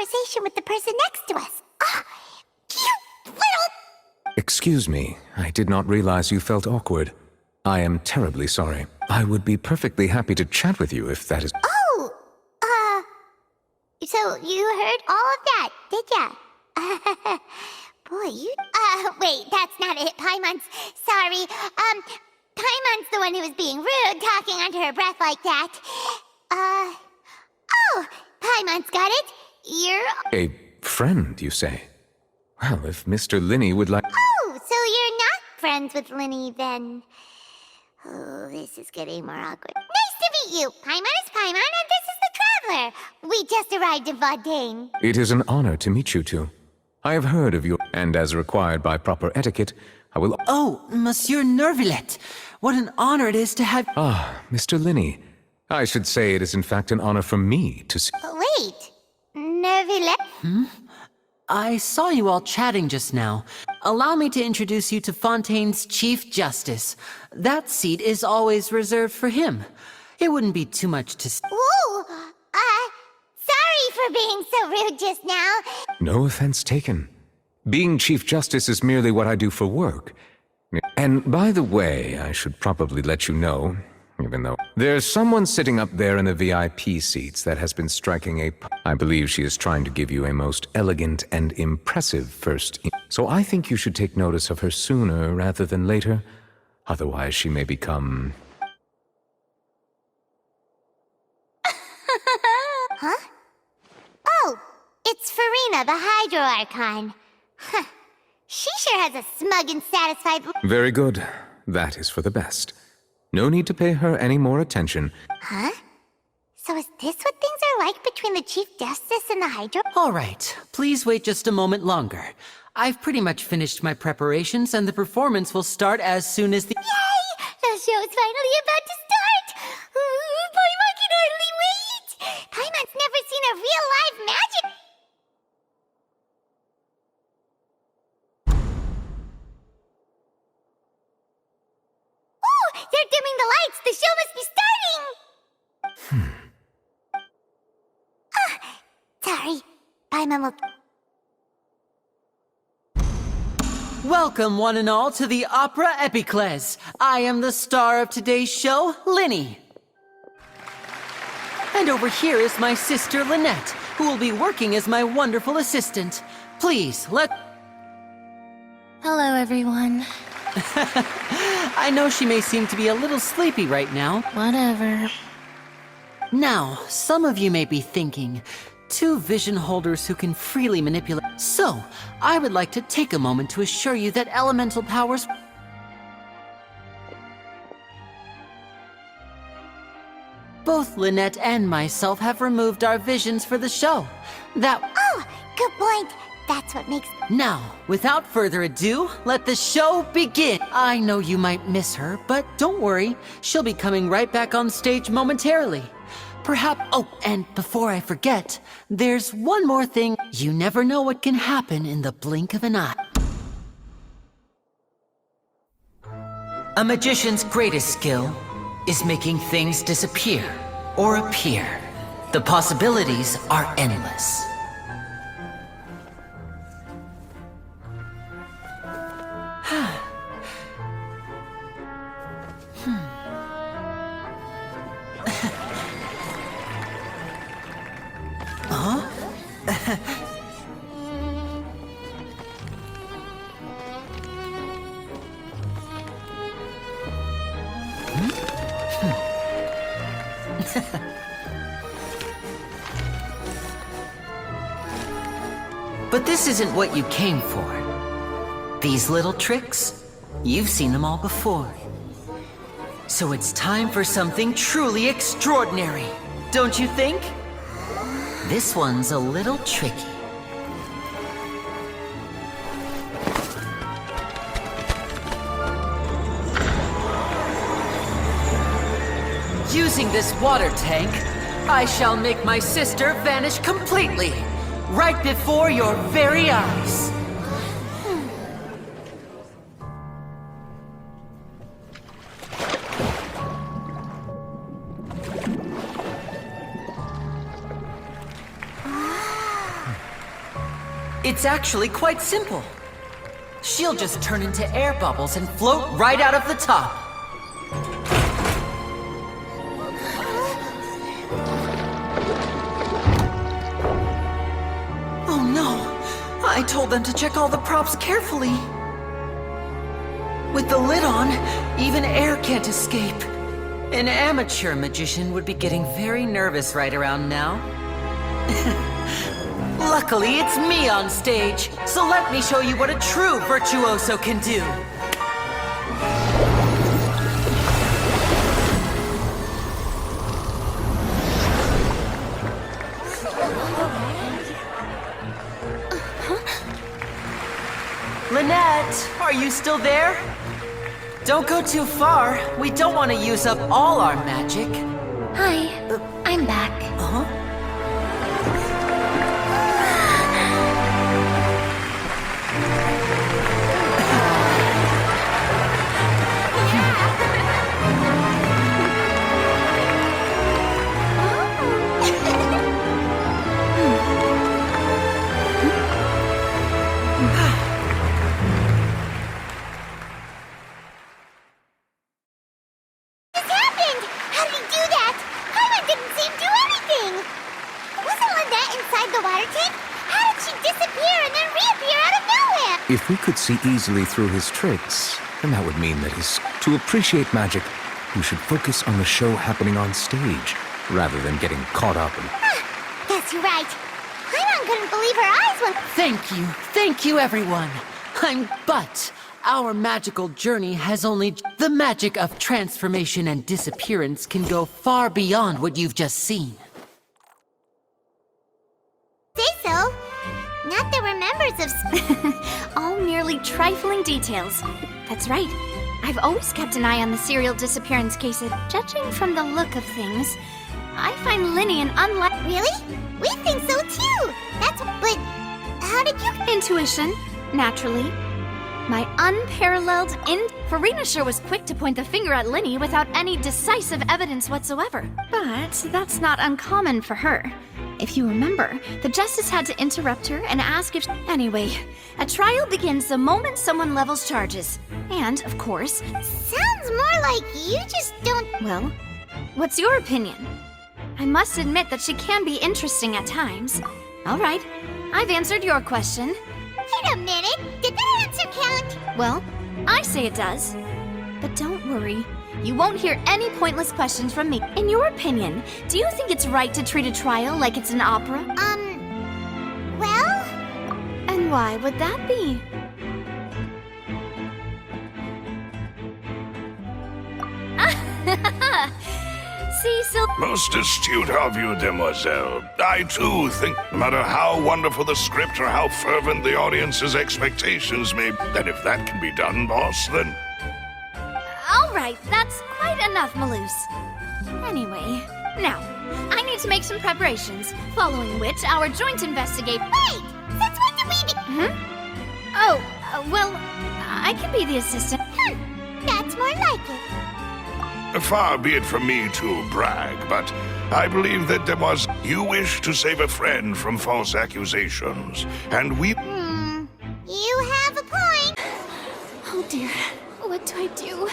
conversation with the person next to us. Ah, you little... Excuse me, I did not realize you felt awkward. I am terribly sorry. I would be perfectly happy to chat with you if that is... Oh, so you heard all of that, did ya? Boy, you... wait, that's not it, Paimon's. Sorry. Paimon's the one who was being rude, talking under her breath like that. Oh, Paimon's got it. You're... A friend, you say? Well, if Mr. Linney would like... Oh, so you're not friends with Linney, then. Oh, this is getting more awkward. Nice to meet you. Paimon is Paimon, and this is the Traveler. We just arrived in Fontaine. It is an honor to meet you two. I have heard of you, and as required by proper etiquette, I will... Oh, Monsieur Nervillet. What an honor it is to have... Ah, Mr. Linney. I should say it is in fact an honor for me to see... Wait, Nervillet? I saw you all chatting just now. Allow me to introduce you to Fontaine's Chief Justice. That seat is always reserved for him. It wouldn't be too much to... Ooh, sorry for being so rude just now. No offense taken. Being Chief Justice is merely what I do for work. And by the way, I should probably let you know, even though there's someone sitting up there in the VIP seats that has been striking a... I believe she is trying to give you a most elegant and impressive first... So I think you should take notice of her sooner rather than later. Otherwise she may become... Huh? Oh, it's Farina, the Hydro Archon. Huh. She sure has a smug and satisfied... Very good. That is for the best. No need to pay her any more attention. Huh? So is this what things are like between the Chief Justice and the Hydro? All right, please wait just a moment longer. I've pretty much finished my preparations, and the performance will start as soon as the... Yay! The show's finally about to start! Paimon can hardly wait! Paimon's never seen a real live magic... Ooh! They're dimming the lights! The show must be starting! Sorry. Paimon will... Welcome, one and all, to the Opera Epiclese. I am the star of today's show, Linny. And over here is my sister, Lynette, who will be working as my wonderful assistant. Please, let... Hello, everyone. I know she may seem to be a little sleepy right now. Whatever. Now, some of you may be thinking, two vision holders who can freely manipulate... So, I would like to take a moment to assure you that elemental powers... Both Lynette and myself have removed our visions for the show. Oh, good point. That's what makes... Now, without further ado, let the show begin! I know you might miss her, but don't worry. She'll be coming right back on stage momentarily. Perhaps... Oh, and before I forget, there's one more thing. You never know what can happen in the blink of an eye. A magician's greatest skill is making things disappear or appear. The possibilities are endless. But this isn't what you came for. These little tricks, you've seen them all before. So it's time for something truly extraordinary, don't you think? This one's a little tricky. Using this water tank, I shall make my sister vanish completely, right before your very eyes. It's actually quite simple. She'll just turn into air bubbles and float right out of the top. Oh no! I told them to check all the props carefully. With the lid on, even air can't escape. An amateur magician would be getting very nervous right around now. Luckily, it's me on stage, so let me show you what a true virtuoso can do. Lynette, are you still there? Don't go too far. We don't want to use up all our magic. Hi, I'm back. Huh? If we could see easily through his tricks, then that would mean that to appreciate magic, we should focus on the show happening on stage, rather than getting caught up in... Guess you're right. Paimon couldn't believe her eyes when... Thank you everyone. But our magical journey has only... The magic of transformation and disappearance can go far beyond what you've just seen. Say so. Not that we're members of... All merely trifling details. That's right. I've always kept an eye on the serial disappearance cases. Judging from the look of things, I find Linny an unlike... Really? We think so too! But how did you... Intuition, naturally. My unparalleled Farina sure was quick to point the finger at Linny without any decisive evidence whatsoever. But that's not uncommon for her. If you remember, the Justice had to interrupt her and ask if... Anyway, a trial begins the moment someone levels charges. And, of course... Sounds more like you just don't... Well, what's your opinion? I must admit that she can be interesting at times. All right, I've answered your question. Wait a minute, did that answer count? Well, I say it does. But don't worry. You won't hear any pointless questions from me. In your opinion, do you think it's right to treat a trial like it's an opera? Well? And why would that be? Cecil... Most astute of you, demoiselle. I, too, think no matter how wonderful the script or how fervent the audience's expectations may be, that if that can be done, boss, then... All right, that's quite enough, Maloose. Anyway, now, I need to make some preparations, following which our joint investigate... Wait! Since when did we be... Oh, well, I can be the assistant. That's more like it. Far be it from me to brag, but I believe that demoiselle, you wish to save a friend from false accusations, and we... You have a point. Oh dear, what do I do?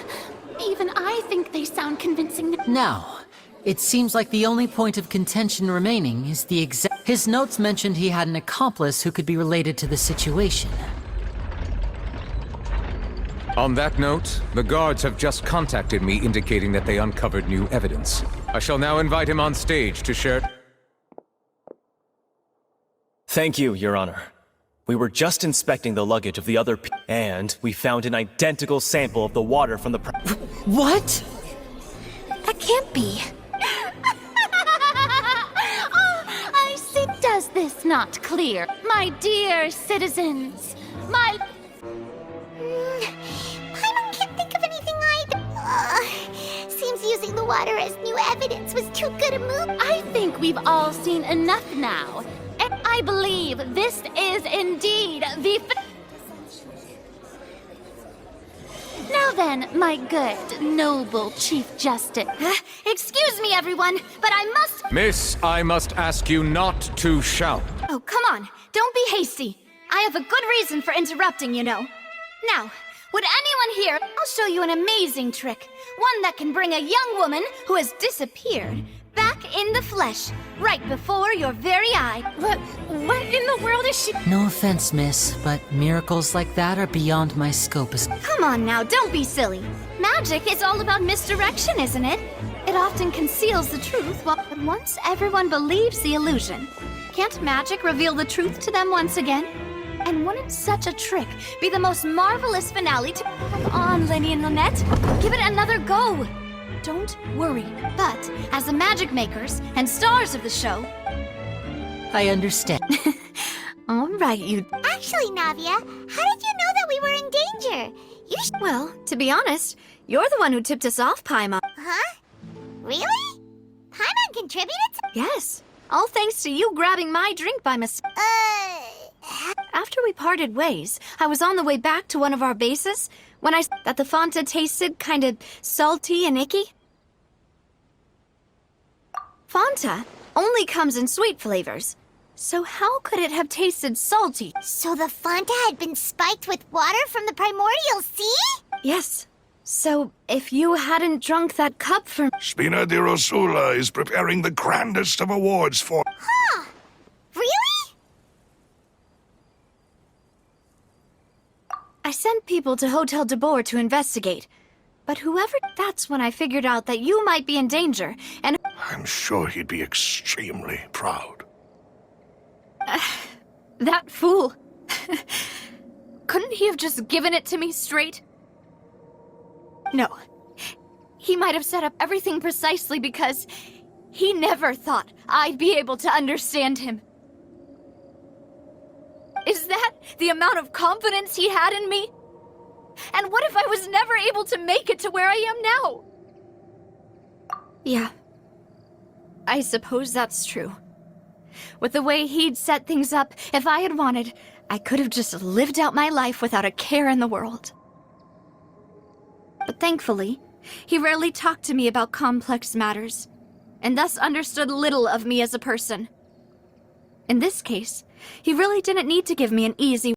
Even I think they sound convincing. Now, it seems like the only point of contention remaining is the exact... His notes mentioned he had an accomplice who could be related to the situation. On that note, the guards have just contacted me indicating that they uncovered new evidence. I shall now invite him on stage to share... Thank you, Your Honor. We were just inspecting the luggage of the other and we found an identical sample of the water from the What? That can't be. Oh, I see. Does this not clear? My dear citizens, my... Paimon can't think of anything seems using the water as new evidence was too good a move. I think we've all seen enough now. And I believe this is indeed the... Now then, my good, noble Chief Justice. Excuse me, everyone, but I must... Miss, I must ask you not to shout. Oh, come on. Don't be hasty. I have a good reason for interrupting, you know. Now, would anyone here? I'll show you an amazing trick. One that can bring a young woman who has disappeared back in the flesh, right before your very eye. What in the world is she? No offense, miss, but miracles like that are beyond my scope. Come on now, don't be silly. Magic is all about misdirection, isn't it? It often conceals the truth, but once everyone believes the illusion, can't magic reveal the truth to them once again? And wouldn't such a trick be the most marvelous finale to— Come on, Lenny and Lynette, give it another go. Don't worry, but as the magic makers and stars of the show— I understand. All right, you— Actually, Navia, how did you know that we were in danger? Well, to be honest, you're the one who tipped us off, Paimon. Huh? Really? Paimon contributed to— Yes, all thanks to you grabbing my drink by mistake. After we parted ways, I was on the way back to one of our bases when I saw that the Fanta tasted kind of salty and icky. Fanta only comes in sweet flavors, so how could it have tasted salty? So the Fanta had been spiked with water from the primordial sea? Yes. So if you hadn't drunk that cup from— Spina di Rosula is preparing the grandest of awards for... Huh. Really? I sent people to Hotel de Boer to investigate, but whoever— That's when I figured out that you might be in danger, and— I'm sure he'd be extremely proud. That fool. Couldn't he have just given it to me straight? No. He might have set up everything precisely because he never thought I'd be able to understand him. Is that the amount of confidence he had in me? And what if I was never able to make it to where I am now? Yeah. I suppose that's true. With the way he'd set things up, if I had wanted, I could have just lived out my life without a care in the world. But thankfully, he rarely talked to me about complex matters, and thus understood little of me as a person. In this case, he really didn't need to give me an easy